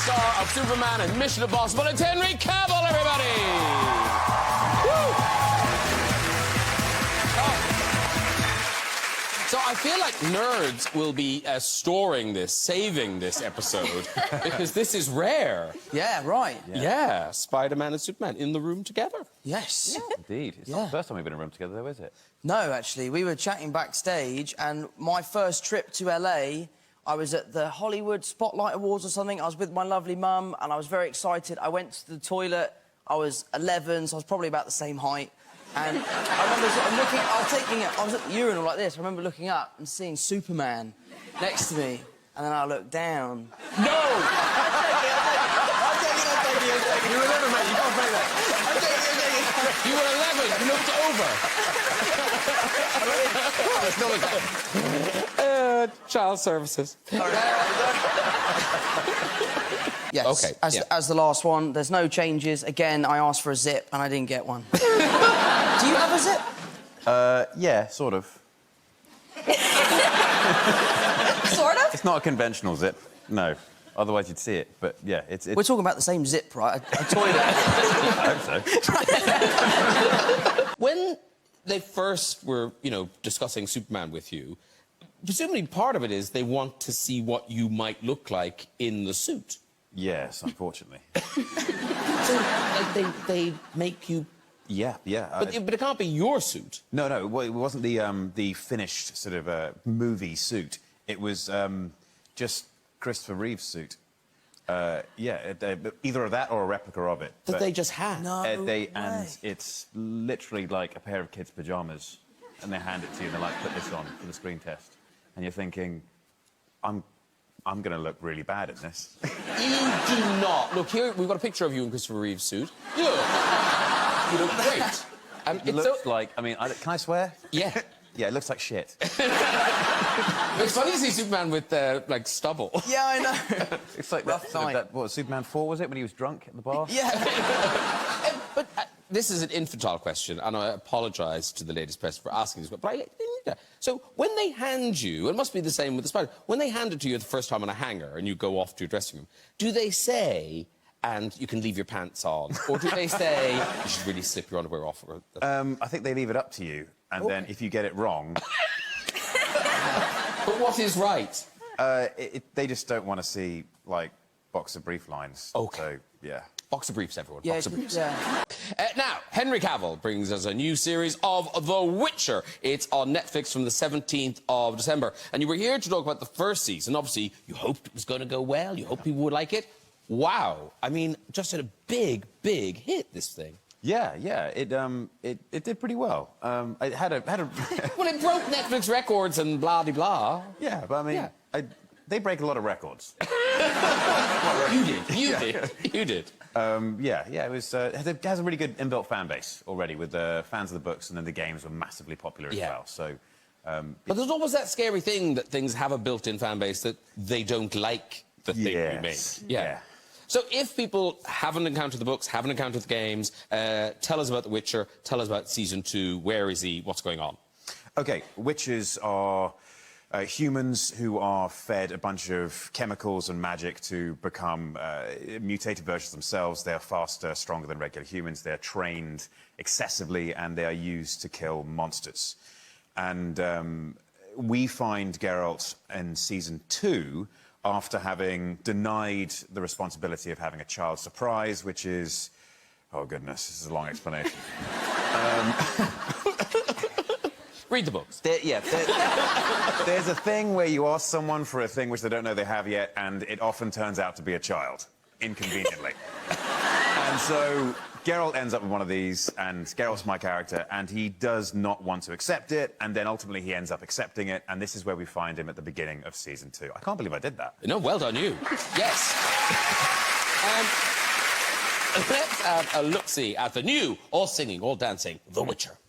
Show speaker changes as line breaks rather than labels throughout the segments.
star of Superman and Mission Impossible. It's Henry Cavill, everybody! Woo! So I feel like nerds will be storing this, saving this episode, because this is rare.
Yeah, right.
Yeah, Spider-Man and Superman in the room together.
Yes.
Indeed. It's not the first time we've been in a room together, though, is it?
No, actually, we were chatting backstage, and my first trip to LA, I was at the Hollywood Spotlight Awards or something. I was with my lovely mum, and I was very excited. I went to the toilet. I was 11, so I was probably about the same height. And I remember sort of looking... I was at the urinal like this. I remember looking up and seeing Superman next to me, and then I looked down.
No!
I'm taking it.
You were 11, mate. You can't play that.
I'm taking it.
You were 11. You looked over. Child services.
Yes.
Okay,
As the last one, there's no changes. Again, I asked for a zip, and I didn't get one. Do you have a zip?
Yeah, sort of.
Sort of?
It's not a conventional zip, no. Otherwise you'd see it, but yeah, it's...
We're talking about the same zip, right? A toilet.
I hope so.
When they first were, you know, discussing Superman with you, presumably part of it is they want to see what you might look like in the suit.
Yes, unfortunately.
So, like, they make you...
Yeah.
But it can't be your suit.
No, it wasn't the finished sort of movie suit. It was just Christopher Reeve's suit. Either of that or a replica of it.
That they just had.
No way.
And it's literally like a pair of kids' pyjamas, and they hand it to you, and they're like, put this on for the screen test. And you're thinking, I'm going to look really bad in this.
You do not. Look, here, we've got a picture of you in Christopher Reeve's suit. You look great.
It looks like... I mean, can I swear?
Yeah.
Yeah, it looks like shit.
It's funny to see Superman with, like, stubble.
Yeah, I know.
It's like
Rough night.
what, Superman 4, was it, when he was drunk at the bar?
Yeah.
But this is an infantile question, and I apologise to the ladies' press for asking this, but so when they hand you, it must be the same with the spider, when they hand it to you the first time on a hanger and you go off to your dressing room, do they say, and you can leave your pants on, or do they say, you should really slip your underwear off?
I think they leave it up to you, and then if you get it wrong...
But what is right?
They just don't want to see, like, boxer brief lines.
OK.
So, yeah.
Boxer briefs, everyone.
Yeah,
Boxer briefs.
yeah.
Now, Henry Cavill brings us a new series of The Witcher. It's on Netflix from the 17th of December. And you were here to talk about the first season. Obviously, you hoped it was going to go well. You hoped people would like it. Wow. I mean, just had a big, big hit, this thing.
Yeah. It did pretty well. It had a...
Well, it broke Netflix records and blah-de-blah.
Yeah, but I mean, they break a lot of records.
You did.
It was. It has a really good inbuilt fan base already with the fans of the books, and then the games were massively popular as well. So,
but there's always that scary thing that things have a built-in fan base that they don't like the thing you make. Yeah. So if people haven't encountered the books, haven't encountered the games, tell us about The Witcher. Tell us about season 2. Where is he? What's going on?
Okay, witches are humans who are fed a bunch of chemicals and magic to become mutated versions themselves. They are faster, stronger than regular humans. They are trained excessively, and they are used to kill monsters. And we find Geralt in season 2 after having denied the responsibility of having a child surprise, which is... Oh, goodness, this is a long explanation.
Read the books.
There's a thing where you ask someone for a thing which they don't know they have yet, and it often turns out to be a child, inconveniently. And so Geralt ends up with one of these, and Geralt's my character, and he does not want to accept it, and then ultimately he ends up accepting it, and this is where we find him at the beginning of season 2. I can't believe I did that.
No, well done, you. Yes. Let's have a look-see at the new, all singing, all dancing, The Witcher.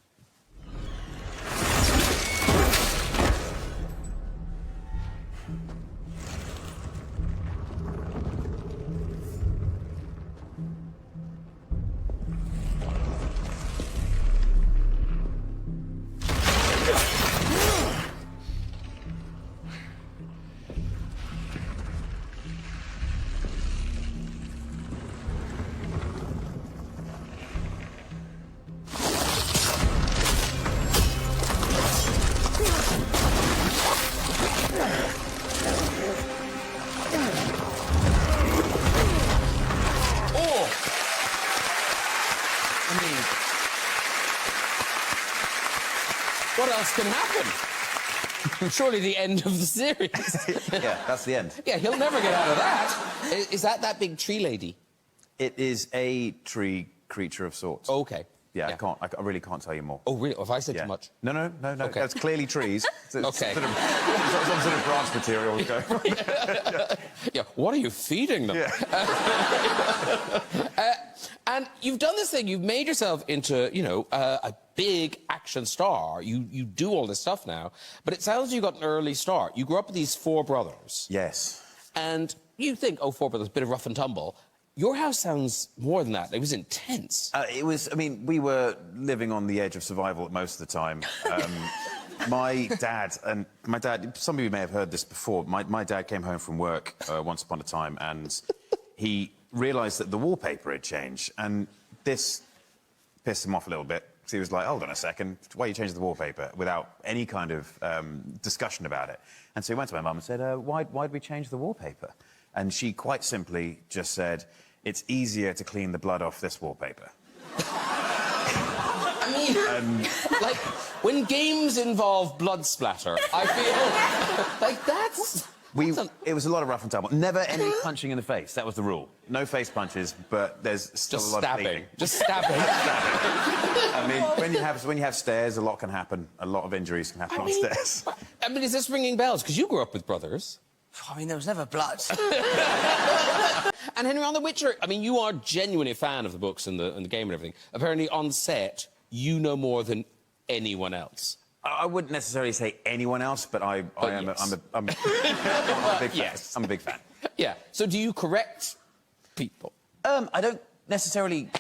what else can happen? Surely the end of the series.
Yeah, that's the end.
Yeah, he'll never get out of that. Is that big tree lady?
It is a tree creature of sorts.
Okay.
Yeah, I really can't tell you more.
Oh, really? Have I said too much?
No.
Okay.
That's clearly trees. It's
Okay.
Sort of, some sort of branch material going on.
Yeah, what are you feeding them?
Yeah.
And you've done this thing. You've made yourself into, you know, a big action star. You do all this stuff now. But it sounds you got an early start. You grew up with these 4 brothers.
Yes.
And you think, oh, 4 brothers, bit of rough and tumble. Your house sounds more than that. It was intense.
It was, I mean, we were living on the edge of survival most of the time. My dad, some of you may have heard this before, my dad came home from work once upon a time and he realised that the wallpaper had changed, and this pissed him off a little bit. So he was like, hold on a second, why are you changing the wallpaper? Without any kind of discussion about it. And so he went to my mum and said, why'd we change the wallpaper? And she quite simply just said, it's easier to clean the blood off this wallpaper.
I mean, like, when games involve blood splatter, I feel like that's...
It was a lot of rough and tumble. Never any punching in the face. That was the rule. No face punches, but there's still a lot of bleeding.
Just stabbing.
I mean, when you have stairs, a lot can happen. A lot of injuries can happen on stairs.
I mean, is this ringing bells? Because you grew up with brothers.
I mean, there was never blood.
And Henry, on The Witcher, I mean, you are genuinely a fan of the books and the game and everything. Apparently, on set, you know more than anyone else.
I wouldn't necessarily say anyone else, but I'm a big fan.
Yes.
I'm a big fan.
Yeah. So do you correct people?
I don't necessarily...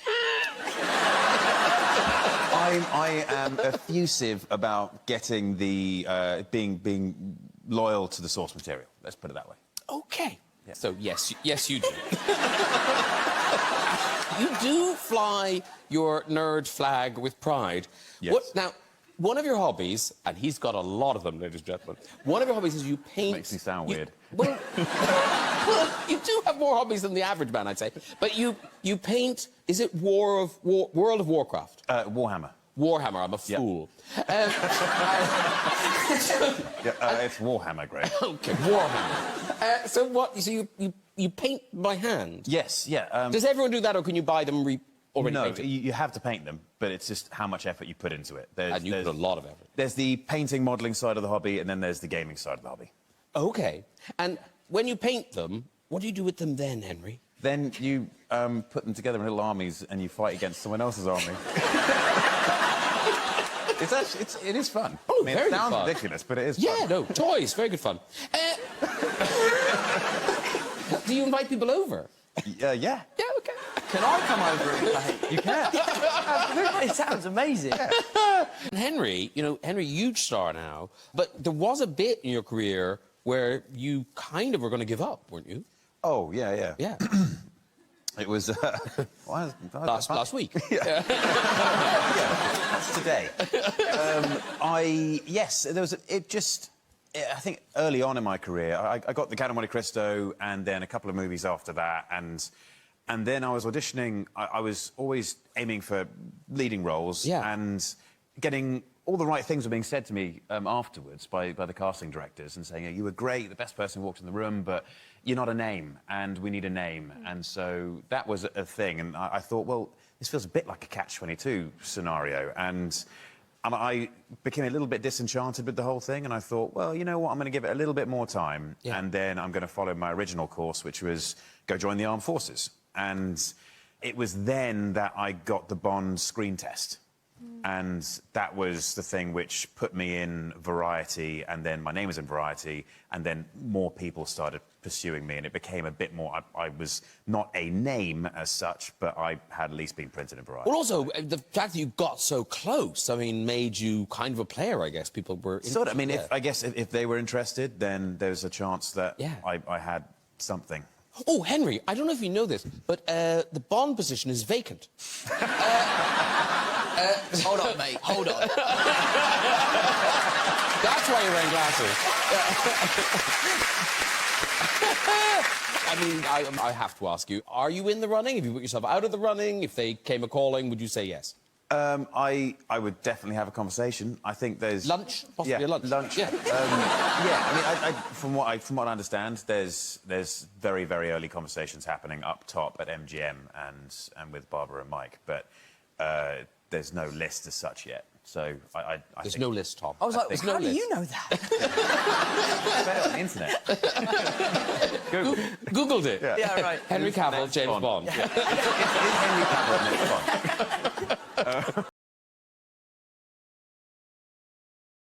I am effusive about getting the... being loyal to the source material. Let's put it that way.
OK. Yeah. So, yes, you do. You do fly your nerd flag with pride.
Yes.
Now, one of your hobbies, and he's got a lot of them, ladies and gentlemen, one of your hobbies is you paint...
Makes me sound weird.
Well, you do have more hobbies than the average man, I'd say. But you paint... Is it World of Warcraft?
Warhammer.
Warhammer, I'm a fool.
It's Warhammer, Graham.
OK, Warhammer. So what... So you paint by hand?
Yes, yeah.
Does everyone do that, or can you buy them already
No,
painted?
you have to paint them, but it's just how much effort you put into it.
And you put a lot of effort.
There's the painting, modelling side of the hobby, and then there's the gaming side of the hobby.
OK. And when you paint them, what do you do with them then, Henry?
Then you put them together in little armies and you fight against someone else's army. It is fun.
Oh,
I mean,
very
it sounds
fun.
ridiculous, but it is fun.
Yeah, no, toys, very good fun. Do you invite people over?
Yeah.
Yeah, OK.
Can I come over and play?
You can.
It sounds amazing.
And Henry, you know, huge star now, but there was a bit in your career where you kind of were going to give up, weren't you?
Oh, yeah.
Yeah.
It was...
last week.
Yeah. That's today. Yes, there was... I think early on in my career, I got the Count of Monte Cristo and then a couple of movies after that, and then I was auditioning. I was always aiming for leading roles, and getting all the right things were being said to me afterwards by the casting directors and saying, you were great, the best person who walked in the room, but you're not a name, and we need a name. And so that was a thing, and I thought, well, this feels a bit like a Catch-22 scenario, and I became a little bit disenchanted with the whole thing, and I thought, well, you know what, I'm going to give it a little bit more time, and then I'm going to follow my original course, which was go join the armed forces. And it was then that I got the Bond screen test. And that was the thing which put me in Variety, and then my name was in Variety, and then more people started pursuing me, and it became a bit more... I was not a name as such, but I had at least been printed in Variety.
Well, also, the fact that you got so close, I mean, made you kind of a player, I guess. People were...
Sort of. I mean, if they were interested, then there's a chance that I had something.
Oh, Henry, I don't know if you know this, but the Bond position is vacant.
Hold on, mate, hold on.
That's why you're wearing glasses. I mean, I have to ask you, are you in the running? Have you put yourself out of the running? If they came a-calling, would you say yes?
I would definitely have a conversation. I think there's
Lunch? Possibly a lunch.
Lunch.
Yeah.
Yeah. I mean, from what I understand, there's very, very early conversations happening up top at MGM and with Barbara and Mike, but there's no list as such yet. So I
There's
think
no list, Tom.
I was like,
There's
how
no
do
list.
you know that?
it's better on the internet. Google.
Googled it.
Yeah, right.
Henry Cavill,
Next
James Bond.
Yeah. Is Henry Cavill next Bond?